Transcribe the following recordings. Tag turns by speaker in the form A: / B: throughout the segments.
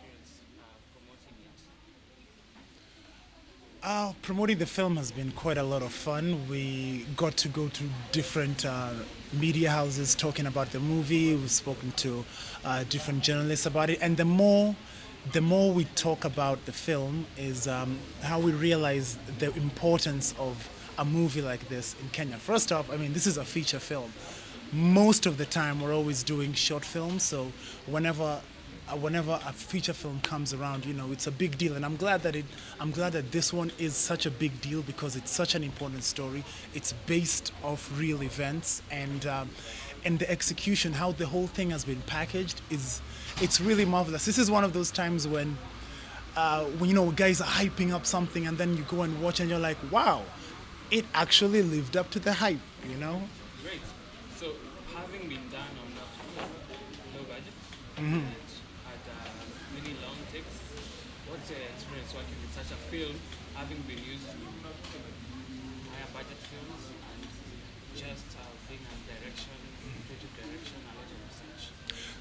A: experience promoting it?
B: Promoting the film has been quite a lot of fun. We got to go to different media houses talking about the movie. We've spoken to different journalists about it, and the more we talk about the film, is how we realize the importance of a movie like this in Kenya. First off, I mean, this is a feature film. Most of the time, we're always doing short films, so whenever whenever a feature film comes around, it's a big deal, and I'm glad that this one is such a big deal because it's such an important story. It's based off real events, and the execution, how the whole thing has been packaged, it's really marvelous. This is one of those times when guys are hyping up something, and then you go and watch, and you're like, wow, it actually lived up to the hype.
A: Great. So, having been done on low budget and had many long takes, what's your experience working with such a film, having been used to higher budget films and just being on direction, creative direction, a lot of research?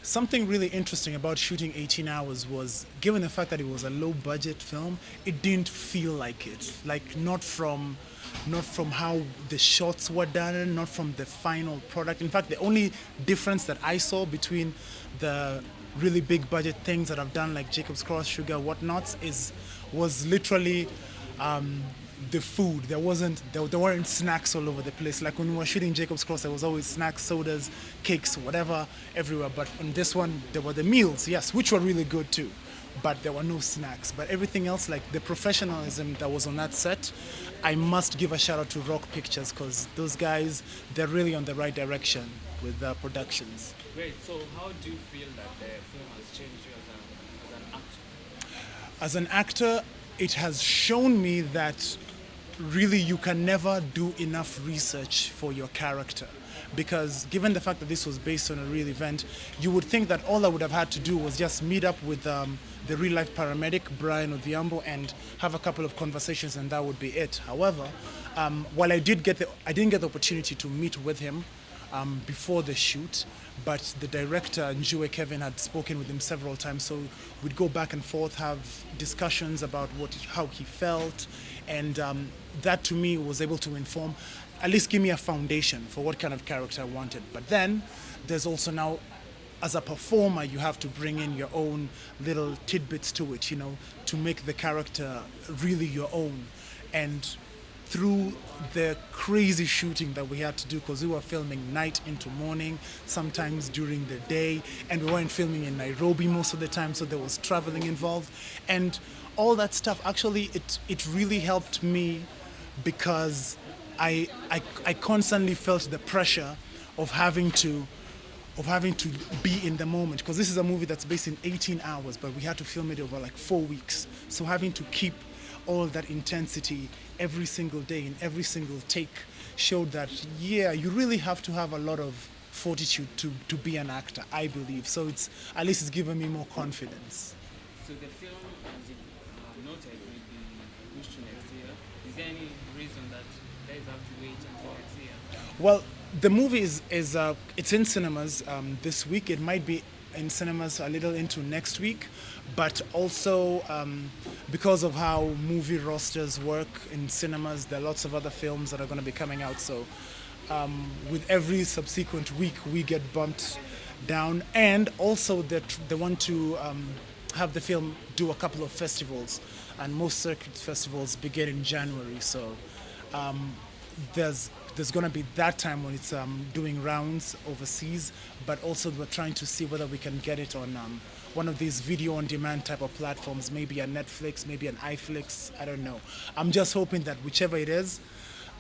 B: Something really interesting about shooting 18 hours was, given the fact that it was a low budget film, it didn't feel like it. Like, not from how the shots were done, not from the final product. In fact, the only difference that I saw between the really big budget things that I've done, like Jacob's Cross, Sugar, whatnots, was literally the food. There weren't snacks all over the place. Like when we were shooting Jacob's Cross, there was always snacks, sodas, cakes, whatever, everywhere. But on this one, there were the meals, yes, which were really good too. But there were no snacks. But everything else, like the professionalism that was on that set, I must give a shout out to Rock Pictures, because those guys, they're really on the right direction with their productions.
A: Great. So, how do you feel that the film has changed you as an actor?
B: As an actor, it has shown me that really you can never do enough research for your character, because given the fact that this was based on a real event, you would think that all I would have had to do was just meet up with the real life paramedic Brian Odhiambo and have a couple of conversations, and that would be it. However, while I didn't get the opportunity to meet with him before the shoot, but the director, Njue Kevin, had spoken with him several times, so we'd go back and forth, have discussions about how he felt, and that to me was able to inform, at least give me a foundation for what kind of character I wanted. But then there's also now, as a performer, you have to bring in your own little tidbits to it, to make the character really your own. And through the crazy shooting that we had to do, because we were filming night into morning, sometimes during the day, and we weren't filming in Nairobi most of the time, so there was traveling involved. And all that stuff, actually, it really helped me, because I constantly felt the pressure of having to be in the moment, because this is a movie that's based in 18 hours, but we had to film it over like 4 weeks. So having to keep all that intensity every single day in every single take showed that, yeah, you really have to have a lot of fortitude to be an actor, I believe. So it's given me more confidence.
A: So, the film, as you noted, will be pushed to next year. Is there any reason that guys have to wait until next year?
B: Well, the movie is it's in cinemas this week. It might be in cinemas a little into next week, but also because of how movie rosters work in cinemas, there are lots of other films that are going to be coming out. So with every subsequent week, we get bumped down, and also they want to have the film do a couple of festivals, and most circuit festivals begin in January. So there's going to be that time when it's doing rounds overseas, but also we're trying to see whether we can get it on one of these video on demand type of platforms, maybe a Netflix, maybe an iFlix, I don't know. I'm just hoping that whichever it is,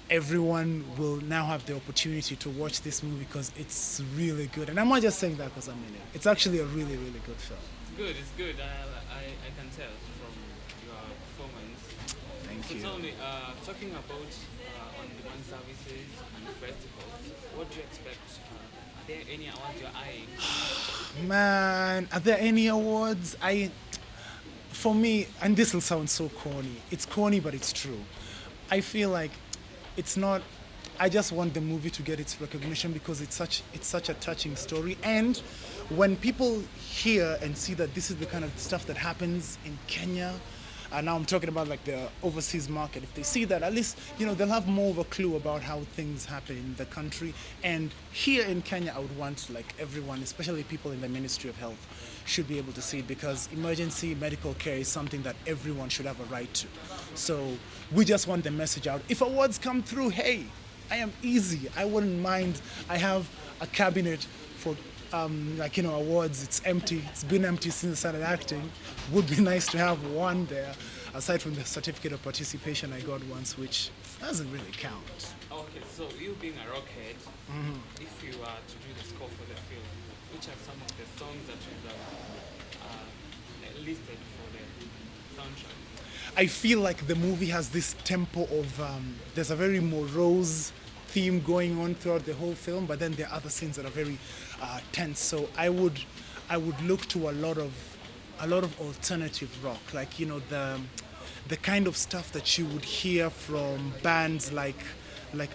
B: everyone will now have the opportunity to watch this movie, because it's really good. And I'm not just saying that because I'm in it. It's actually a really, really good film.
A: It's good, it's good. I can tell from your performance.
B: Thank
A: So,
B: you.
A: tell me, talking about on-demand services and festivals, what do you expect? Are there any awards you're eyeing?
B: Man, are there any awards? For me, and this will sound so corny. It's corny, but it's true. I feel like it's not. I just want the movie to get its recognition because it's such a touching story. And when people hear and see that this is the kind of stuff that happens in Kenya, and now I'm talking about like the overseas market. If they see that, at least they'll have more of a clue about how things happen in the country. And here in Kenya, I would want like everyone, especially people in the Ministry of Health, should be able to see it because emergency medical care is something that everyone should have a right to. So we just want the message out. If awards come through, hey, I am easy. I wouldn't mind. I have a cabinet for awards. It's empty. It's been empty since I started acting. Would be nice to have one there, aside from the certificate of participation I got once, which doesn't really count.
A: Okay, so you being a rockhead, if you are to do the score for the film, which are some of the songs that you have listed for the soundtrack?
B: I feel like the movie has this tempo of there's a very morose theme going on throughout the whole film, but then there are other scenes that are very tense. So I would look to a lot of alternative rock, like the kind of stuff that you would hear from bands like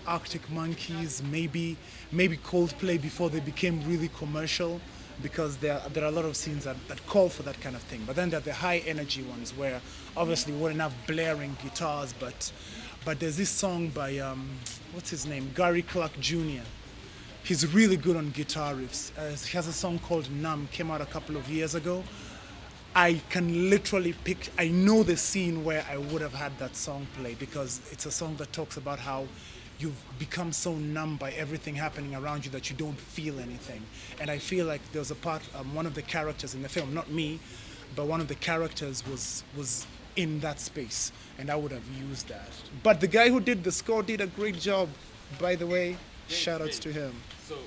B: Arctic Monkeys, maybe Coldplay before they became really commercial, because there are a lot of scenes that call for that kind of thing. But then there are the high energy ones where obviously we wouldn't have blaring guitars, but there's this song by what's his name, Gary Clark Jr. He's really good on guitar riffs. He has a song called Numb, came out a couple of years ago. I can literally I know the scene where I would have had that song play, because it's a song that talks about how you've become so numb by everything happening around you that you don't feel anything. And I feel like there was a part, one of the characters in the film, not me, but one of the characters was in that space, and I would have used that. But the guy who did the score did a great job, by the way. Shout outs to him.
A: So